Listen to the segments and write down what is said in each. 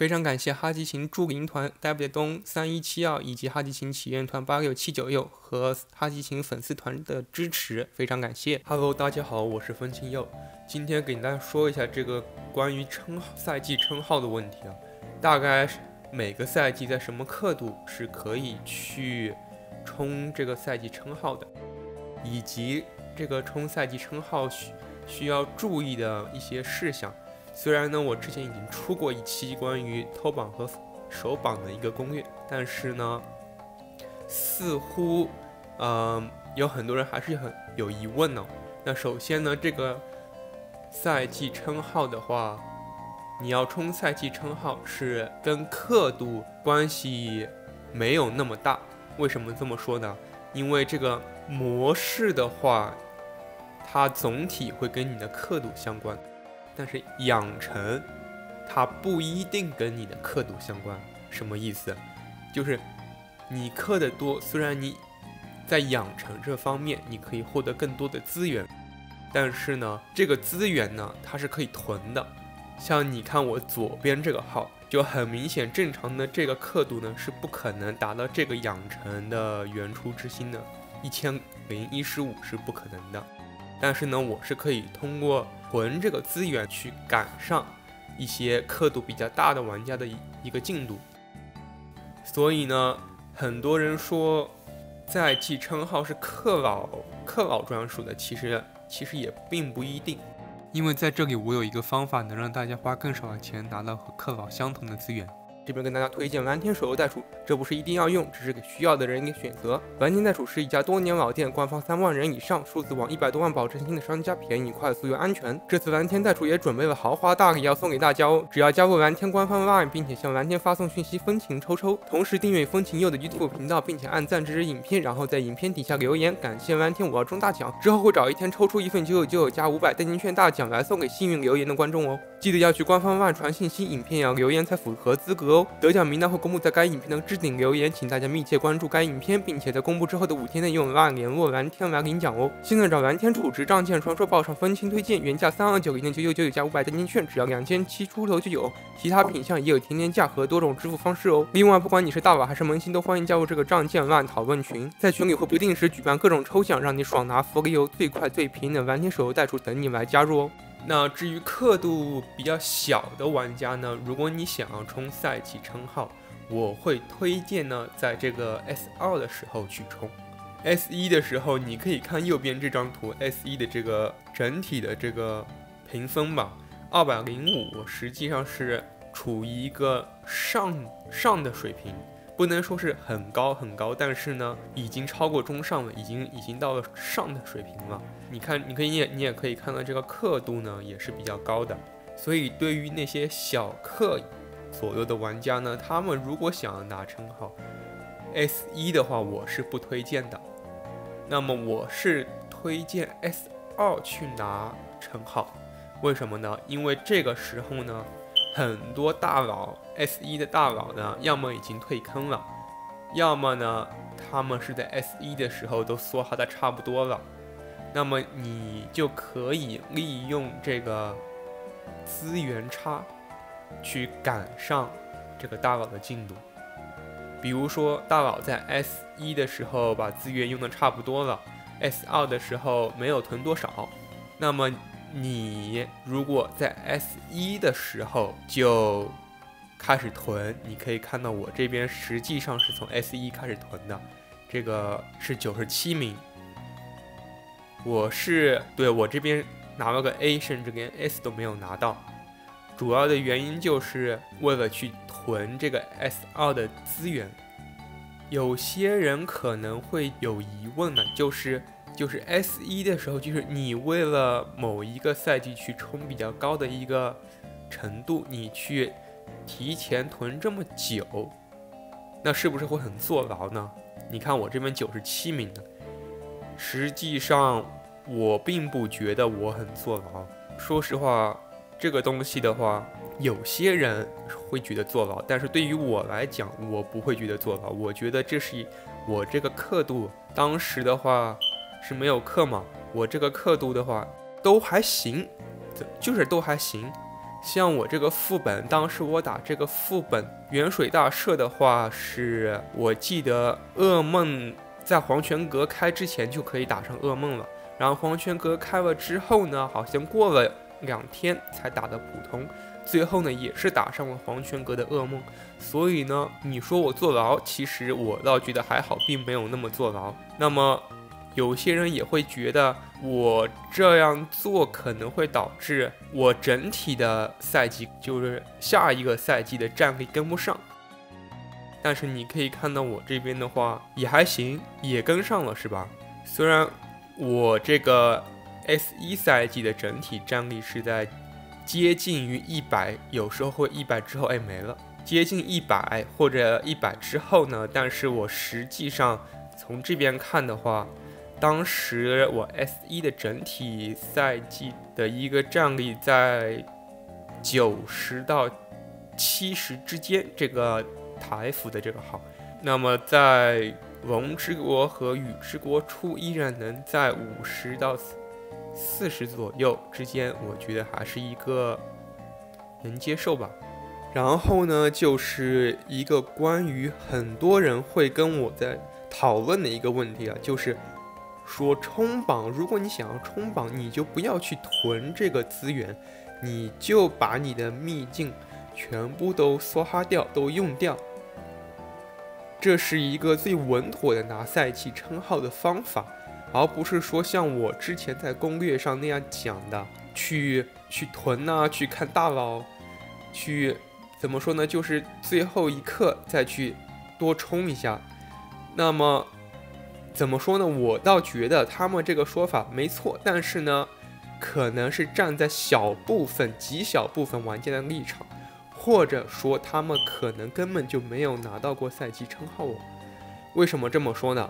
非常感謝哈基琴駐林團 W 東3172以及哈基琴祈願團86796和哈基琴粉絲團的支持，非常感謝。Hello， 大家好，我是风清佑，今天给大家说一下这个關於賽季稱號的問題啊，大概每個賽季在什麼刻度是可以去衝這個賽季稱號的，以及這個衝賽季稱號需要注意的一些事項。雖然呢，我之前已經出過一期關於偷榜和守榜的一個攻略，但是呢，似乎有很多人還是很有疑問呢。那首先呢，這個賽季稱號的話，你要衝賽季稱號是跟刻度關係沒有那麼大。為什麼這麼說呢？因為這個模式的話，它總體會跟你的刻度相關。但是養成它不一定跟你的刻度相關。什麼意思？就是你刻的多，雖然你在養成這方面你可以獲得更多的資源，但是呢，這個資源呢，它是可以囤的。像你看我左邊這個號，就很明顯，正常的這個刻度呢是不可能達到這個養成的原初之星的1015是不可能的。但是呢，我是可以通過囤這個資源去趕上一些刻度比較大的玩家的一個進度。所以呢，很多人說賽季稱號是氪老專屬的，其實也並不一定。因為在這裡我有一個方法能讓大家花更少的錢拿到和氪老相同的資源。這邊跟大家推薦藍天手遊袋鼠，這不是一定要用，只是給需要的人一個選擇。藍天袋鼠是一家多年老店，官方3萬人以上，數字網100多萬保證金的商家，便宜、快速又安全。這次藍天袋鼠也準備了豪華大禮要送給大家哦！只要加入藍天官方 LINE， 並且向藍天發送訊息風情抽抽，同時訂閱風情佑的 YouTube 頻道，並且按讚支持影片，然後在影片底下留言感謝藍天，我要中大獎。之後會找一天抽出一份999加500代金券大獎來送給幸運留言的觀眾哦。記得要去官方 LINE 傳信息，影片要留言才符合資格哦。得獎名單會公布在該影片的置頂留言，請大家密切關注該影片，並且在公布之後的5天內用 LINE 聯絡藍天來領獎哦。現在找藍天儲值賬件傳說報上風情推薦，原價329.999加500代金券，只要2700出頭就有，其他品項也有甜甜價和多種支付方式哦。另外，不管你是大佬還是萌新，都歡迎加入這個賬件 LINE 討論群，在群裡會不定時舉辦各種抽獎，讓你爽拿福利哦。最快最便宜的藍天手遊袋鼠等你來加入哦。那至於刻度比較小的玩家呢，如果你想要衝賽季稱號，我會推薦呢，在這個 S2 的時候去衝。S1 的時候，你可以看右邊這張圖 ，S1 的這個整體的這個評分吧，205，實際上是處於一個上的水平，不能說是很高很高，但是呢，已經超過中上了，已經到了上的水平了。你也可以看到這個刻度呢也是比較高的，所以對於那些小氪左右的玩家呢，他們如果想要拿稱號 S1 的話，我是不推薦的。那麼我是推薦 S2 去拿稱號，為什麼呢？因為這個時候呢，很多大佬 S1 的大佬呢，要麼已經退坑了，要麼呢，他們是在 S1 的時候都梭哈的差不多了。那麼你就可以利用這個資源差去趕上這個大佬的進度。比如說大佬在 S1 的時候把資源用的差不多了， S2 的時候沒有囤多少，那麼你如果在 S1 的時候就開始囤，你可以看到我這邊實際上是從 S1 開始囤的，這個是97名。我這邊拿了個 A， 甚至連 S 都沒有拿到，主要的原因就是為了去囤這個 S2 的資源。有些人可能會有疑問呢，就是 S1 的時候，就是你為了某一個賽季去衝比較高的一個程度，你去提前囤這麼久，那是不是會很坐牢呢？你看我這邊97名呢。實際上我並不覺得我很坐牢，說實話，這個東西的話，有些人會覺得坐牢，但是對於我來講，我不會覺得坐牢。我覺得這是我這個刻度，當時的話是沒有氪嘛，我這個刻度的話都還行，就是都還行。像我這個副本，當時我打這個副本遠水大社的話，是我記得噩夢在黃泉閣開之前就可以打上噩夢了，然後黃泉閣開了之後呢，好像過了2天才打的普通，最後呢也是打上了黄泉閣的噩夢。所以呢，你說我坐牢，其實我倒覺得還好，並沒有那麼坐牢。那麼有些人也會覺得我這樣做可能會導致我整體的賽季，就是下一個賽季的戰力跟不上。但是你可以看到我這邊的話也還行，也跟上了，是吧？雖然我這個 S1 賽季的整體戰力是在接近於100，有時候會100之後沒了，接近100或者100之後呢，但是我實際上從這邊看的話，當時我 S1 的整體賽季的一個戰力在90到70之間，這個台服的這個號。那麼在龍之國和羽之國出依然能在50到40左右之間，我覺得還是一個能接受吧。然後呢，就是一個關於很多人会跟我在討論的一個問題啊，就是說衝榜，如果你想要衝榜，你就不要去囤這個資源，你就把你的秘境全部都梭哈掉，都用掉。這是一個最穩妥的拿賽季稱號的方法，而不是說像我之前在攻略上那樣講的，去囤啊，去看大佬，去怎麼說呢？就是最後一刻再去多衝一下。那麼怎麼說呢？我倒覺得他們這個說法沒錯，但是呢，可能是站在極小部分玩家的立場。或者說他們可能根本就沒有拿到過賽季稱號哦。為什麼這麼說呢？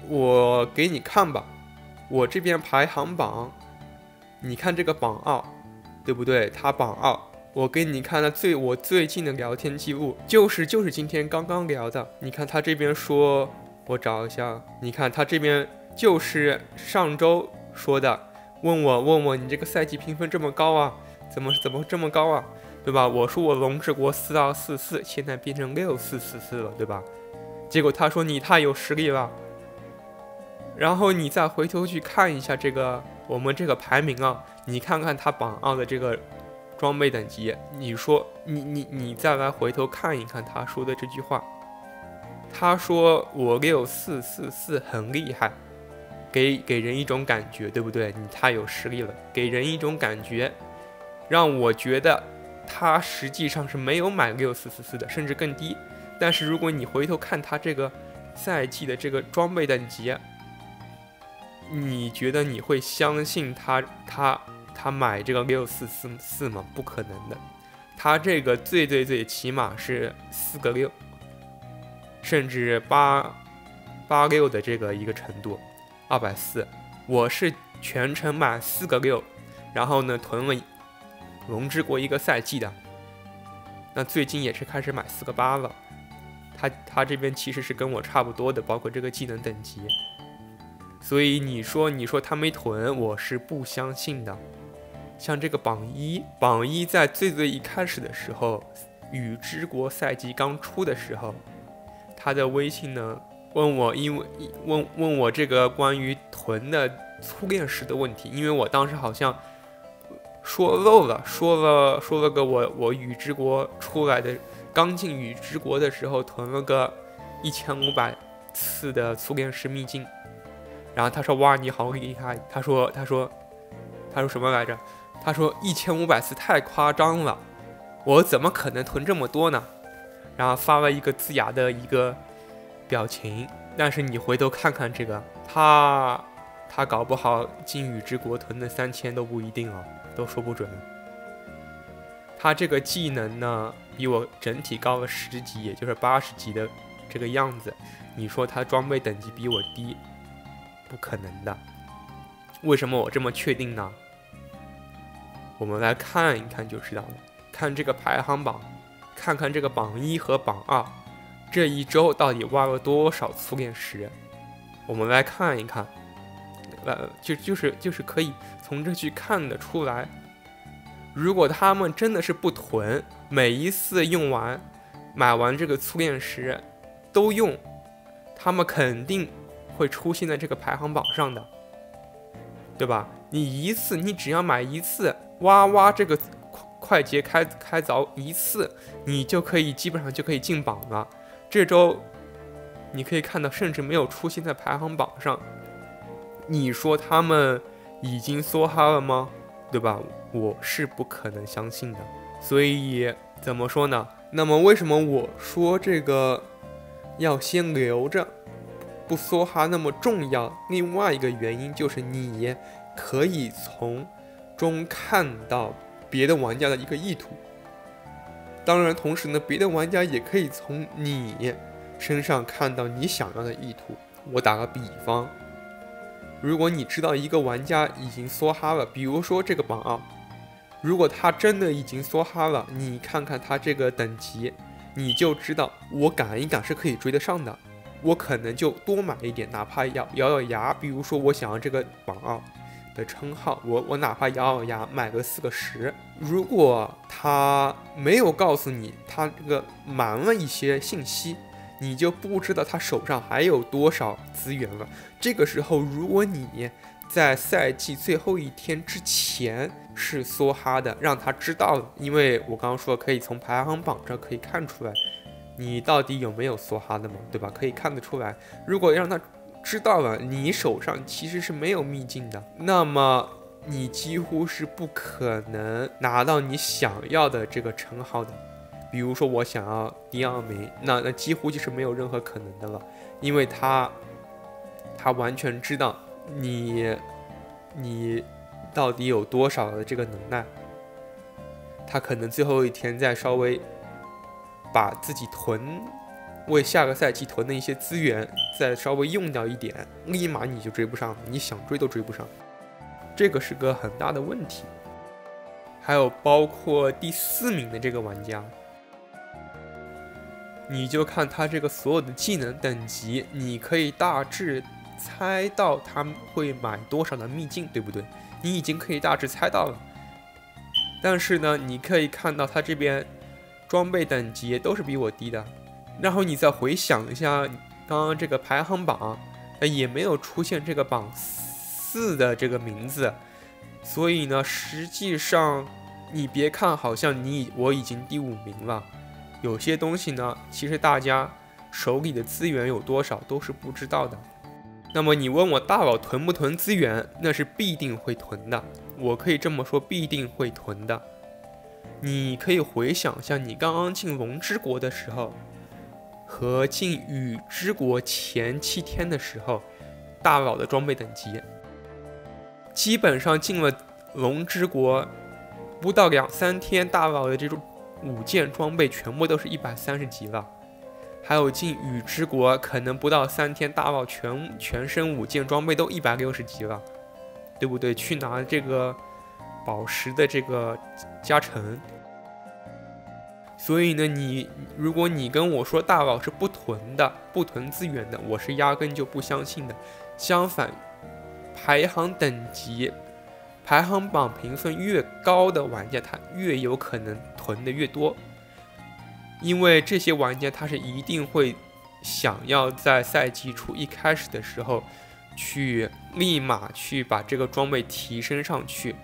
我給你看吧，我這邊排行榜，你看這個榜2，對不對？它榜2，我給你看了我最近的聊天記錄，就是今天剛剛聊的。你看他這邊說，我找一下，你看他這邊就是上周說的，問我你這個賽季評分這麼高啊，怎麼這麼高啊？對吧？我說我龍之國4244，現在變成6444了，對吧？結果他說你太有實力了。然後你再回頭去看一下這個我們這個排名啊，你看看他榜2的這個裝備等級，你說你再來回頭看一看他說的這句話，他說我6444很厲害，給人一種感覺，对不对？你太有實力了，給人一種感覺，讓我覺得他實際上是沒有買6444的，甚至更低。但是如果你回頭看他這個賽季的這個裝備等級，你覺得你會相信他買這個6444嗎？不可能的，他這個最起碼是4個6，甚至886的這個一個程度，240。我是全程買4個6，然後呢囤了龍之國一個賽季的，那最近也是開始買4個8了。他這邊其實是跟我差不多的，包括這個技能等級。所以你說他沒囤，我是不相信的。像這個榜一在最一開始的時候，羽之國賽季剛出的時候，他的微信呢問我這個關於囤的初戀時的問題，因為我當時好像說漏了，說了個我羽之國出來的，剛進羽之國的时候囤了個1500次的初戀時秘境。然後他說哇你好厲害，他說什麼來着？他說1500次太誇張了，我怎麼可能囤這麼多呢？然後發了一個齜牙的一個表情。但是你回頭看看這個，他搞不好進羽之國囤的3000都不一定哦，都說不準。他這個技能呢比我整體高了10級，也就是80級的這個樣子。你說他裝備等級比我低？不可能的。為什麼我這麼確定呢？我們來看一看就知道了。看這個排行榜，看看這個榜一和榜2這一周到底挖了多少初戀石。我們來看一看，就是可以從這去看得出來。如果他們真的是不囤，每一次買完这個粗鏈石都用，他們肯定會出現在這個排行榜上的，對吧？你只要買一次，挖這個快捷開凿一次，你基本上就可以進榜了。這周你可以看到，甚至沒有出現在排行榜上。你說他們已經梭哈了嗎？對吧？我是不可能相信的。所以怎麼說呢？那麼為什麼我說這個要先留着，不梭哈那麼重要？另外一個原因就是你可以從中看到別的玩家的一個意圖。當然，同時呢，別的玩家也可以從你身上看到你想要的意圖。我打個比方，如果你知道一個玩家已經梭哈了，比如說這個榜2，如果他真的已經梭哈了，你看看他這個等級，你就知道我趕一趕是可以追得上的。我可能就多買一點，哪怕咬牙，比如說我想要這個榜2的稱號，我哪怕咬牙買個4個10。如果他沒有告訴你他這個瞞了一些信息，你就不知道他手上還有多少資源了。這個時候，如果你在賽季最後一天之前是梭哈的，讓他知道了，因為我剛剛說可以從排行榜上可以看出来你到底有沒有梭哈的嘛，对吧？可以看得出来。如果让他知道了你手上其實是沒有秘境的，那麼你幾乎是不可能拿到你想要的這個稱號的。比如說我想要第2名，那幾乎就是沒有任何可能的了，因為他完全知道你到底有多少的這個能耐，他可能最後一天再稍微把自己為下個賽季囤的一些資源再稍微用掉一點，立馬你就追不上，你想追都追不上，這個是個很大的問題。還有包括第4名的這個玩家，你就看他這個所有的技能等級，你可以大致猜到他會買多少的秘境，對不对？你已經可以大致猜到了。但是呢，你可以看到他這邊裝備等級都是比我低的。然後你再回想一下剛剛這個排行榜，也沒有出現這個榜4的這個名字。所以呢，實際上你別看好像我已經第5名了，有些東西呢，其實大家手裡的資源有多少都是不知道的。那麼你問我大佬囤不囤資源，那是必定會囤的，我可以這麼說，必定會囤的。你可以回想一下你剛剛進龍之國的時候和進雨之國前7天的时候，大佬的裝備等級基本上进了龙之国不到2-3天，大佬的這種武件裝備全部都是130級了。還有進雨之國可能不到3天，大佬全身武件裝備都160級了，對不對？去拿這個寶石的這個加成。所以呢，如果你跟我說大佬是不囤資源的，我是压根就不相信的。相反，排行等级、排行榜评分越高的玩家，他越有可能囤的越多。因為這些玩家他是一定会想要在賽季初一開始的時候去立馬去把這個裝備提升上去，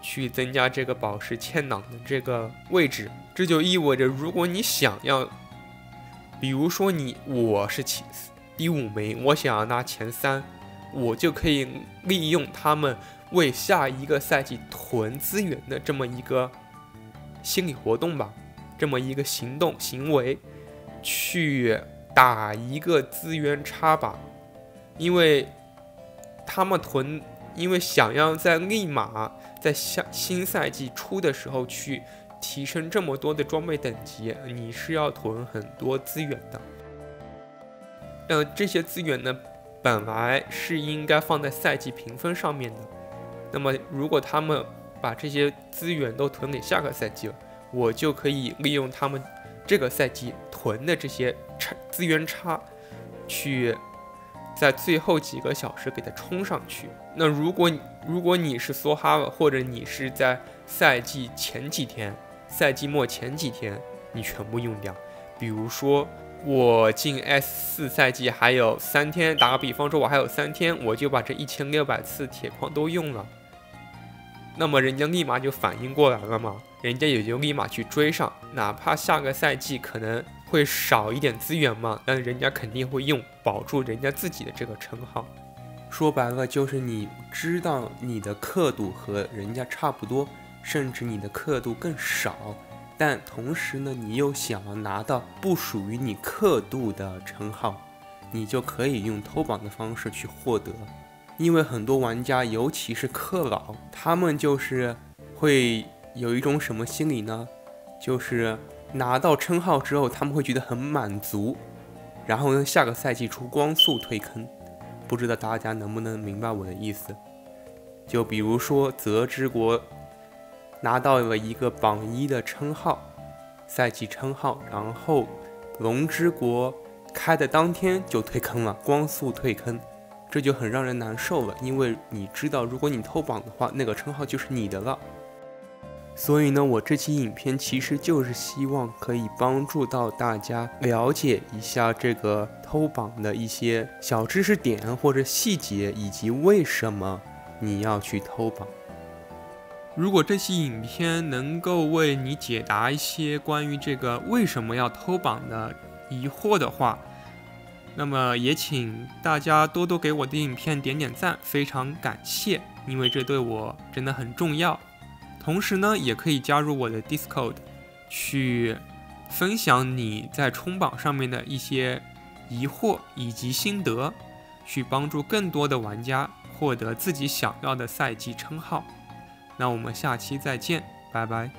去增加這個寶石嵌囊的這個位置。這就意味着，如果你想要，比如說我是第5名，我想要拿前3，我就可以利用他們為下一個賽季囤資源的這麼一個心理活動吧，這麼一個行為，去打一個資源差吧。因為他們因為想要立馬在新賽季初的時候去提升這麼多的裝備等級，你是要囤很多資源的。這些資源呢，本來是應該放在赛季評分上面的。那麼如果他们把這些資源都囤給下個賽季了，我就可以利用他們這個賽季囤的這些資源差，去在最後幾個小時給它衝上去。那如果如果你是梭哈了，或者你是在赛季前幾天、赛季末前幾天，你全部用掉。比如說我进 S4 赛季還有3天，打個比方說我還有3天，我就把這1600次鐵礦都用了，那麼人家立馬就反應過來了嘛，人家也就立馬去追上，哪怕下個賽季可能會少一點資源嘛，但人家肯定會用，保住人家自己的這個稱號。說白了就是你知道你的刻度和人家差不多，甚至你的刻度更少，但同时呢你又想要拿到不屬于你刻度的称號，你就可以用偷榜的方式去獲得。因為很多玩家尤其是氪佬，他們就是会有一種什麼心理呢，就是拿到称號之后他們會覺得很滿足，然後呢下個賽季出光速退坑。不知道大家能不能明白我的意思。就比如說泽之国拿到了一個榜1的称號，賽季稱號，然後龍之國開的當天就退坑了，光速退坑，這就很讓人難受了，因為你知道如果你偷榜的話，那個稱號就是你的了。所以呢，我這期影片其實就是希望可以幫助到大家了解一下這個偷榜的一些小知識點或者細節，以及為什麼你要去偷榜。如果这期影片能夠為你解答一些關於這個為什麼要偷榜的疑惑的話，那麼也請大家多多給我的影片點點讚，非常感謝，因為這對我真的很重要。同時呢，也可以加入我的 Discord， 去分享你在衝榜上面的一些疑惑以及心得，去幫助更多的玩家獲得自己想要的賽季稱號。那我們下期再見，拜拜。